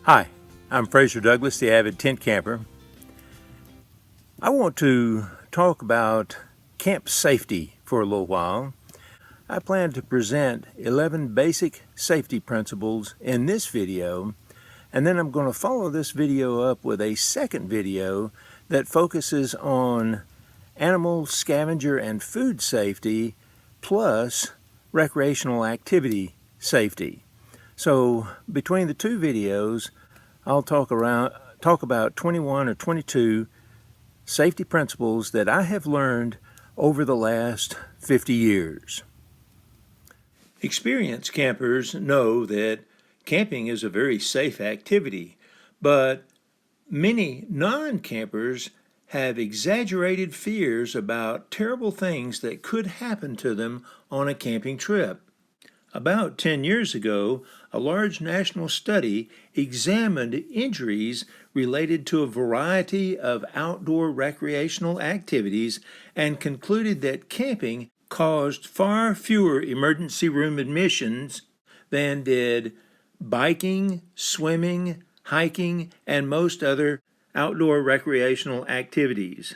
Hi, I'm Fraser Douglas, the avid tent camper. I want to talk about camp safety for a little while. I plan to present 11 basic safety principles in this video, and then I'm going to follow this video up with a second video that focuses on animal scavenger and food safety plus recreational activity safety. So between the two videos, I'll talk about 21 or 22 safety principles that I have learned over the last 50 years. Experienced campers know that camping is a very safe activity, but many non-campers have exaggerated fears about terrible things that could happen to them on a camping trip. About 10 years ago, a large national study examined injuries related to a variety of outdoor recreational activities and concluded that camping caused far fewer emergency room admissions than did biking, swimming, hiking, and most other outdoor recreational activities.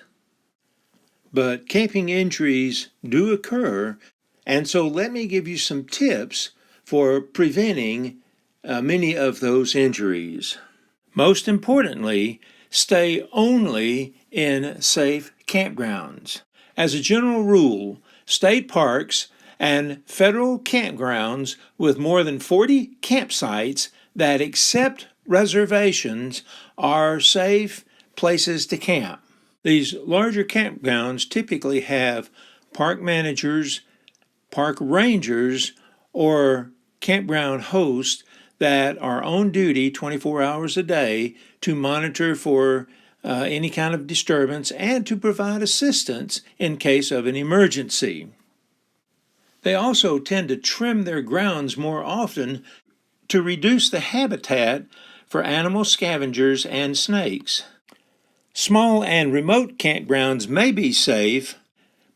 But camping injuries do occur, and so let me give you some tips for preventing many of those injuries. Most importantly, stay only in safe campgrounds. As a general rule, state parks and federal campgrounds with more than 40 campsites that accept reservations are safe places to camp. These larger campgrounds typically have park managers, park rangers, or campground hosts that are on duty 24 hours a day to monitor for any kind of disturbance and to provide assistance in case of an emergency. They also tend to trim their grounds more often to reduce the habitat for animal scavengers and snakes. Small and remote campgrounds may be safe,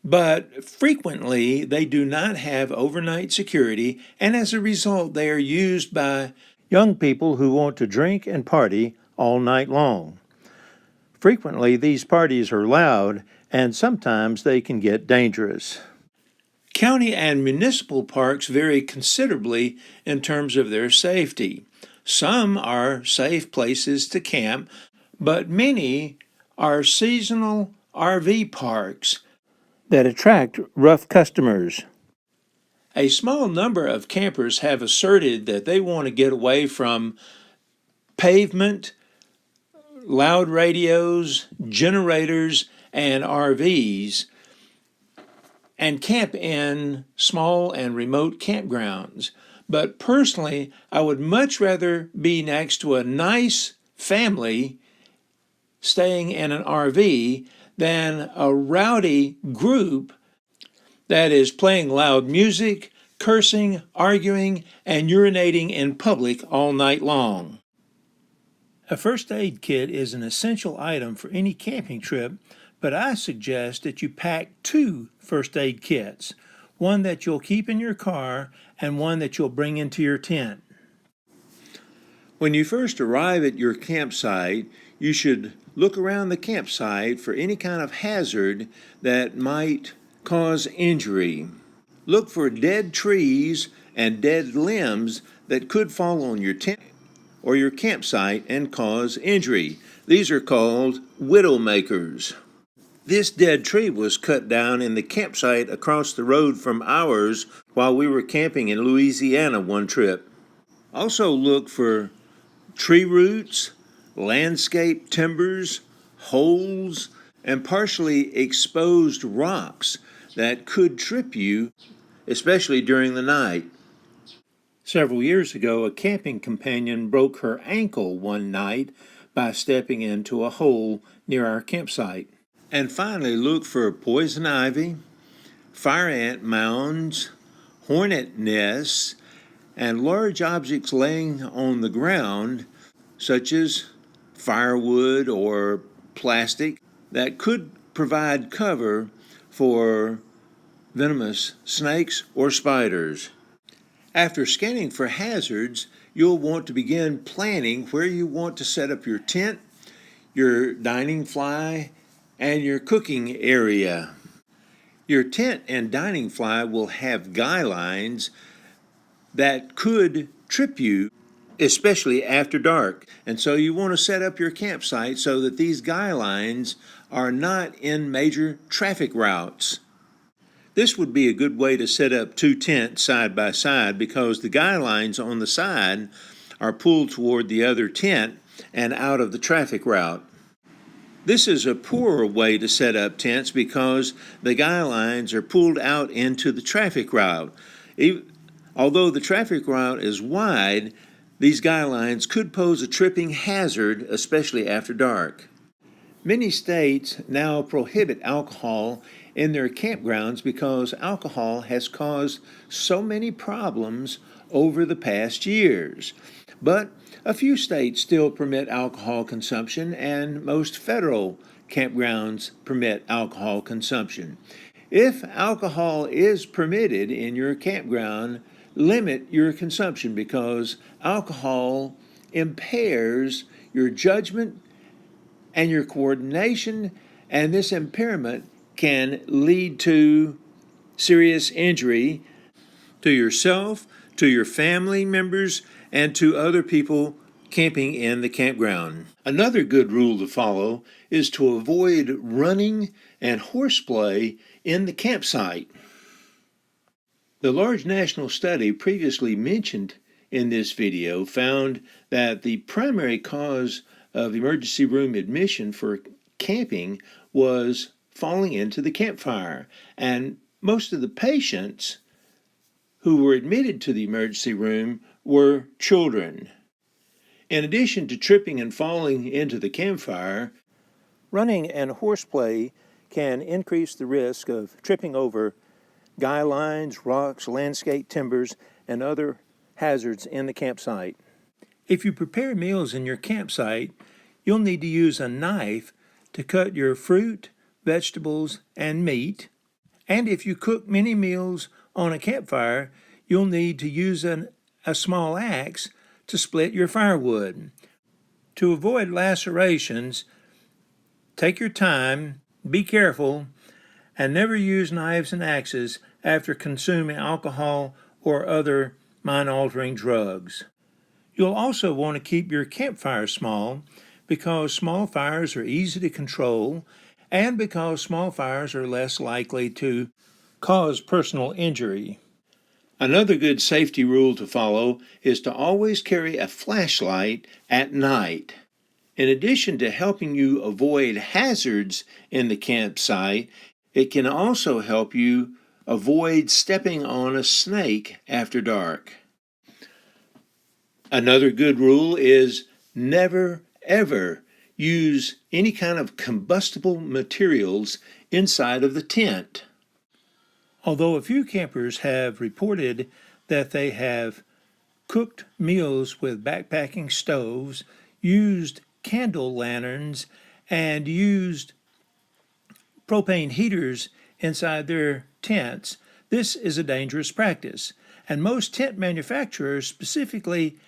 but frequently they do not have overnight security, and as a result they are used by young people who want to drink and party all night long. Frequently these parties are loud, and sometimes they can get dangerous. County and municipal parks vary considerably in terms of their safety. Some are safe places to camp, but many are seasonal RV parks that attract rough customers. A small number of campers have asserted that they want to get away from pavement, loud radios, generators, and RVs and camp in small and remote campgrounds. But personally, I would much rather be next to a nice family staying in an RV than a rowdy group that is playing loud music, cursing, arguing, and urinating in public all night long. A first aid kit is an essential item for any camping trip, but I suggest that you pack 2 first aid kits, one that you'll keep in your car and one that you'll bring into your tent. When you first arrive at your campsite, you should look around the campsite for any kind of hazard that might cause injury. Look for dead trees and dead limbs that could fall on your tent or your campsite and cause injury. These are called widowmakers. This dead tree was cut down in the campsite across the road from ours while we were camping in Louisiana one trip. Also look for tree roots, landscape timbers, holes, and partially exposed rocks that could trip you, especially during the night. Several years ago, a camping companion broke her ankle one night by stepping into a hole near our campsite. And finally, look for poison ivy, fire ant mounds, hornet nests, and large objects laying on the ground, such as firewood or plastic, that could provide cover for venomous snakes or spiders. After scanning for hazards, you'll want to begin planning where you want to set up your tent, your dining fly, and your cooking area. Your tent and dining fly will have guy lines that could trip you, especially after dark. And so you want to set up your campsite so that these guy lines are not in major traffic routes. This would be a good way to set up two tents side by side because the guy lines on the side are pulled toward the other tent and out of the traffic route. This is a poorer way to set up tents because the guy lines are pulled out into the traffic route. Although the traffic route is wide, these guy lines could pose a tripping hazard, especially after dark. Many states now prohibit alcohol in their campgrounds because alcohol has caused so many problems over the past years. But a few states still permit alcohol consumption, and most federal campgrounds permit alcohol consumption. If alcohol is permitted in your campground, limit your consumption because alcohol impairs your judgment and your coordination, and this impairment can lead to serious injury to yourself, to your family members, and to other people camping in the campground. Another good rule to follow is to avoid running and horseplay in the campsite. The large national study previously mentioned in this video found that the primary cause of emergency room admission for camping was falling into the campfire, and most of the patients who were admitted to the emergency room were children. In addition to tripping and falling into the campfire, running and horseplay can increase the risk of tripping over guy lines, rocks, landscape timbers, and other hazards in the campsite. If you prepare meals in your campsite, you'll need to use a knife to cut your fruit, vegetables, and meat. And if you cook many meals on a campfire, you'll need to use a small axe to split your firewood. To avoid lacerations, take your time, be careful, and never use knives and axes after consuming alcohol or other mind-altering drugs. You'll also want to keep your campfire small because small fires are easy to control and because small fires are less likely to cause personal injury. Another good safety rule to follow is to always carry a flashlight at night. In addition to helping you avoid hazards in the campsite, it can also help you avoid stepping on a snake after dark. Another good rule is never, ever use any kind of combustible materials inside of the tent. Although a few campers have reported that they have cooked meals with backpacking stoves, used candle lanterns, and used propane heaters inside their tents, this is a dangerous practice. And most tent manufacturers specifically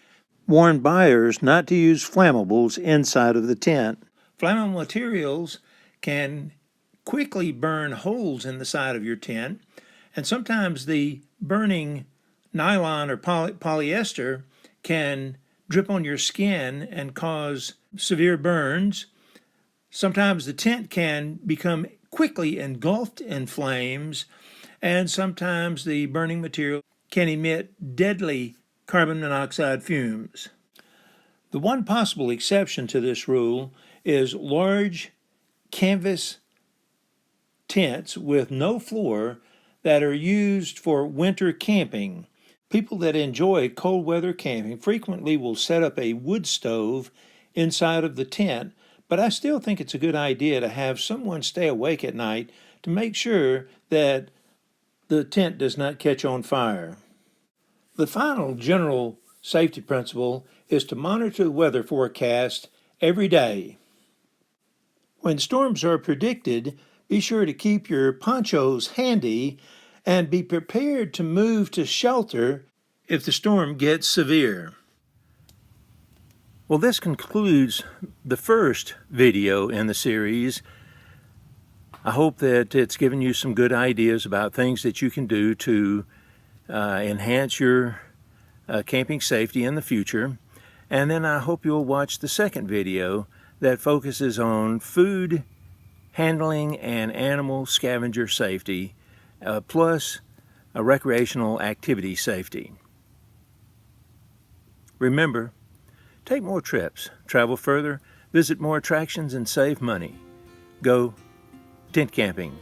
warn buyers not to use flammables inside of the tent. Flammable materials can quickly burn holes in the side of your tent, and sometimes the burning nylon or polyester can drip on your skin and cause severe burns. Sometimes the tent can become quickly engulfed in flames, and sometimes the burning material can emit deadly carbon monoxide fumes. The one possible exception to this rule is large canvas tents with no floor that are used for winter camping. People that enjoy cold weather camping frequently will set up a wood stove inside of the tent, but I still think it's a good idea to have someone stay awake at night to make sure that the tent does not catch on fire. The final general safety principle is to monitor the weather forecast every day. When storms are predicted, be sure to keep your ponchos handy and be prepared to move to shelter if the storm gets severe. Well, this concludes the first video in the series. I hope that it's given you some good ideas about things that you can do to enhance your camping safety in the future. And then I hope you'll watch the second video that focuses on food handling and animal scavenger safety, plus recreational activity safety. Remember, take more trips, travel further, visit more attractions, and save money. Go tent camping.